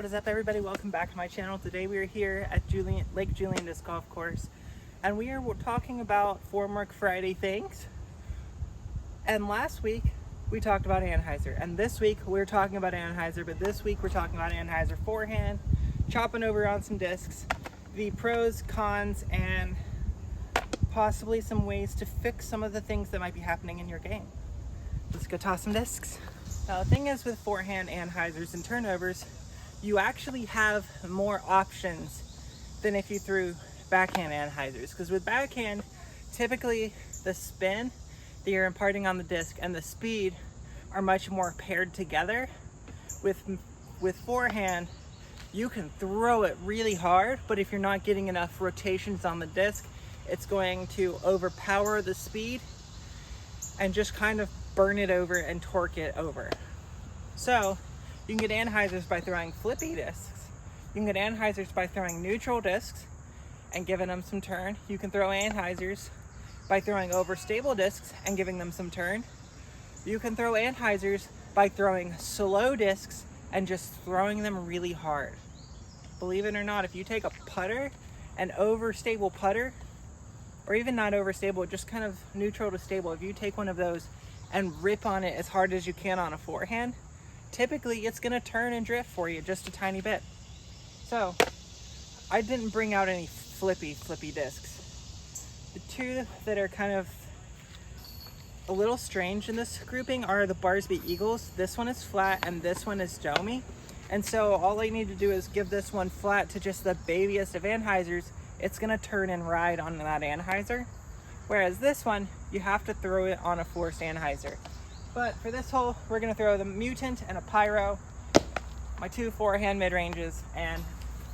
What is up, everybody? Welcome back to my channel. Today we are here at Lake Julian Disc Golf Course, and we are talking about Formwork Friday things. And last week we talked about Anhyzer, and this week we're talking about Anhyzer, but this week we're talking about Anhyzer Forehand, chopping over on some discs, the pros, cons, and possibly some ways to fix some of the things that might be happening in your game. Let's go toss some discs. Now the thing is with forehand Anhyzers and turnovers, you actually have more options than if you threw backhand Anhyzers, because with backhand, typically the spin that you're imparting on the disc and the speed are much more paired together. With forehand, you can throw it really hard, but if you're not getting enough rotations on the disc, it's going to overpower the speed and just kind of burn it over and torque it over. So you can get Anhyzers by throwing flippy discs. You can get Anhyzers by throwing neutral discs and giving them some turn. You can throw Anhyzers by throwing overstable discs and giving them some turn. You can throw Anhyzers by throwing slow discs and just throwing them really hard. Believe it or not, if you take a putter, an overstable putter, or even not overstable, just kind of neutral to stable, if you take one of those and rip on it as hard as you can on a forehand, typically it's going to turn and drift for you just a tiny bit. So I didn't bring out any flippy discs. The two that are kind of a little strange in this grouping are the Barsby Eagles. This one is flat and this one is domey. And so all I need to do is give this one flat to just the babiest of Anhyzers. It's going to turn and ride on that Anhyzer. Whereas this one, you have to throw it on a forced Anhyzer. But for this hole, we're going to throw the Mutant and a Pyro, my two forehand mid-ranges, and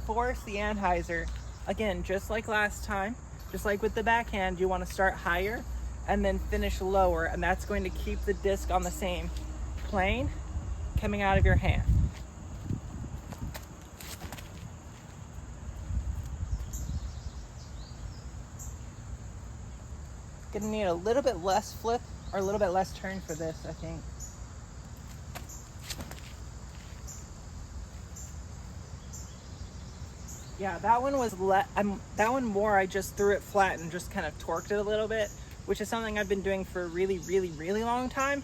force the Anhyzer. Again, just like last time, just like with the backhand, you want to start higher and then finish lower, and that's going to keep the disc on the same plane coming out of your hand. Gonna need a little bit less flip or a little bit less turn for this, I think. Yeah, that one was that one more I just threw it flat and just kind of torqued it a little bit, which is something I've been doing for a really long time.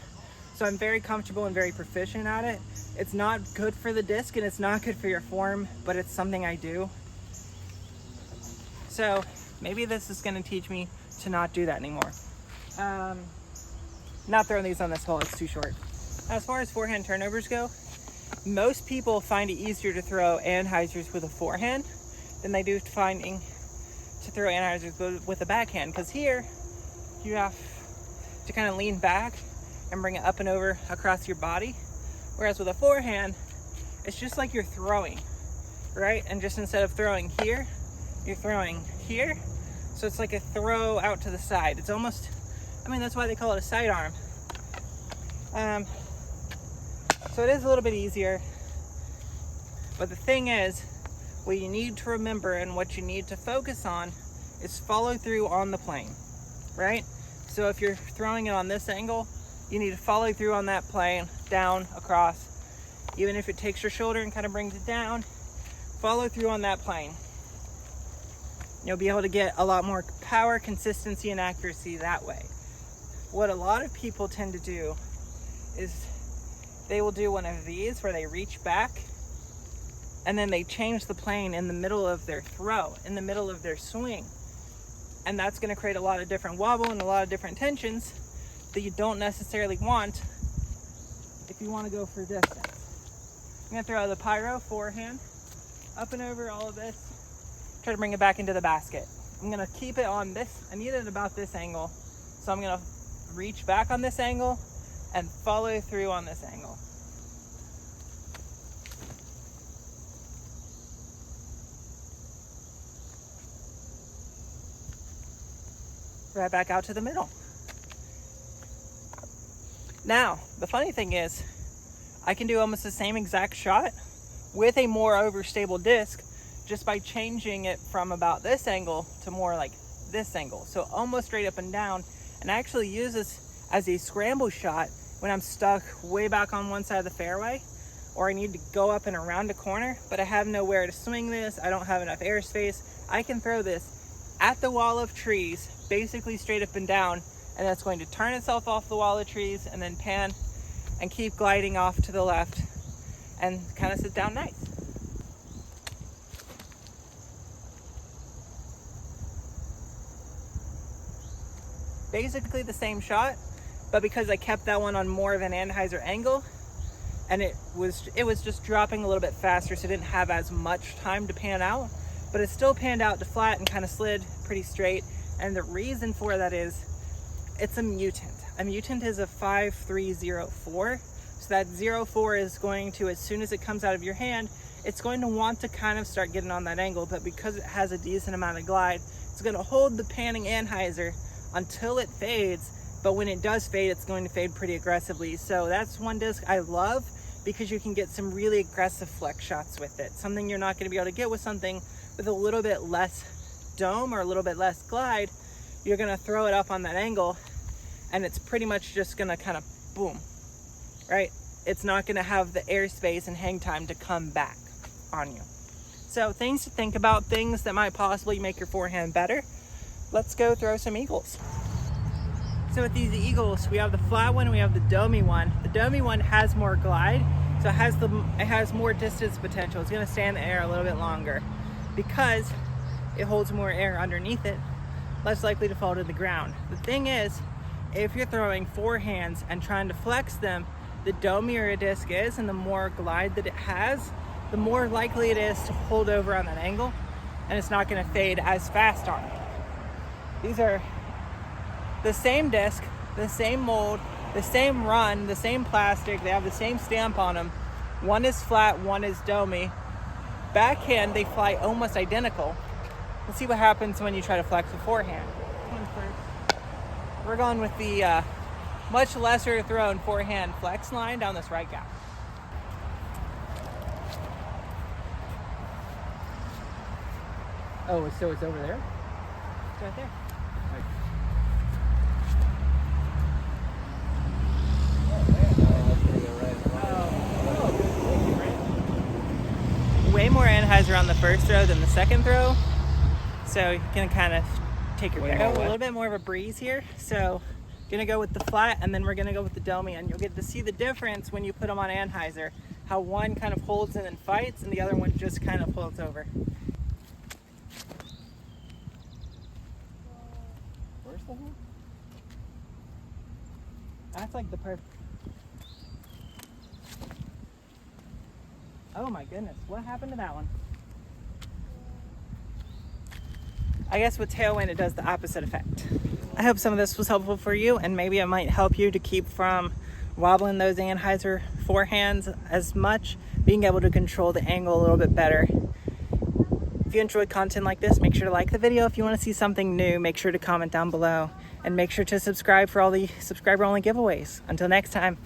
So I'm very comfortable and very proficient at it. It's not good for the disc and it's not good for your form, but it's something I do. So maybe this is going to teach me to not do that anymore. Not throwing these on this hole, it's too short. As far as forehand turnovers go, most people find it easier to throw Anhyzers with a forehand than they do finding to throw Anhyzers with a backhand, because here you have to kind of lean back and bring it up and over across your body, whereas with a forehand, it's just like you're throwing, right? And just instead of throwing here, you're throwing here. So it's like a throw out to the side. It's almost, I mean, that's why they call it a sidearm. So it is a little bit easier. But the thing is, what you need to remember and what you need to focus on is follow through on the plane, right? So if you're throwing it on this angle, you need to follow through on that plane, down, across. Even if it takes your shoulder and kind of brings it down, follow through on that plane. You'll be able to get a lot more power, consistency, and accuracy that way. What a lot of people tend to do is they will do one of these where they reach back and then they change the plane in the middle of their throw, in the middle of their swing. And that's going to create a lot of different wobble and a lot of different tensions that you don't necessarily want if you want to go for distance. I'm going to throw the Pyro forehand up and over all of this. Try to bring it back into the basket. I'm gonna keep it on this. I need it about this angle. So I'm gonna reach back on this angle and follow through on this angle. Right back out to the middle. Now, the funny thing is, I can do almost the same exact shot with a more overstable disc, just by changing it from about this angle to more like this angle. So almost straight up and down, and I actually use this as a scramble shot when I'm stuck way back on one side of the fairway, or I need to go up and around a corner, but I have nowhere to swing this, I don't have enough airspace, I can throw this at the wall of trees, basically straight up and down, and that's going to turn itself off the wall of trees and then pan and keep gliding off to the left and kind of sit down nice. Basically the same shot, but because I kept that one on more of an Anhyzer angle, and it was just dropping a little bit faster, so it didn't have as much time to pan out, but it still panned out to flat and kind of slid pretty straight. And the reason for that is it's a mutant. A mutant is a 5304, so that 04 is going to, as soon as it comes out of your hand, it's going to want to kind of start getting on that angle, but because it has a decent amount of glide, it's going to hold the panning Anhyzer until it fades, but when it does fade, it's going to fade pretty aggressively. So that's one disc I love because you can get some really aggressive flex shots with it. Something you're not going to be able to get with something with a little bit less dome or a little bit less glide. You're going to throw it up on that angle and it's pretty much just going to kind of boom, right? It's not going to have the airspace and hang time to come back on you. So things to think about, things that might possibly make your forehand better. Let's go throw some eagles. So with these eagles, we have the flat one and we have the domey one. The domey one has more glide, so it has more distance potential. It's going to stay in the air a little bit longer because it holds more air underneath it, less likely to fall to the ground. The thing is, if you're throwing forehands and trying to flex them, the domier a disc is and the more glide that it has, the more likely it is to hold over on that angle, and it's not going to fade as fast on it. These are the same disc, the same mold, the same run, the same plastic. They have the same stamp on them. One is flat, one is domey. Backhand, they fly almost identical. Let's see what happens when you try to flex a forehand. We're going with the much lesser thrown forehand flex line down this right gap. Oh, so it's over there? It's right there. Way more Anhyzer on the first throw than the second throw, so you can kind of take your pick. A little bit more of a breeze here, so gonna go with the flat and then we're gonna go with the domey, and you'll get to see the difference when you put them on Anhyzer, how one kind of holds and then fights and the other one just kind of floats over. Where's the hole? That's like the perfect. Oh my goodness, what happened to that one? I guess with tailwind it does the opposite effect. I hope some of this was helpful for you, and maybe it might help you to keep from wobbling those Anhyzer forehands as much, being able to control the angle a little bit better. If you enjoyed content like this, make sure to like the video. If you want to see something new, make sure to comment down below, and make sure to subscribe for all the subscriber only giveaways. Until next time,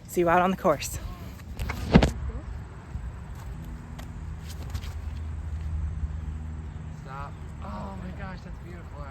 see you out on the course. Stop. Oh my gosh, that's beautiful.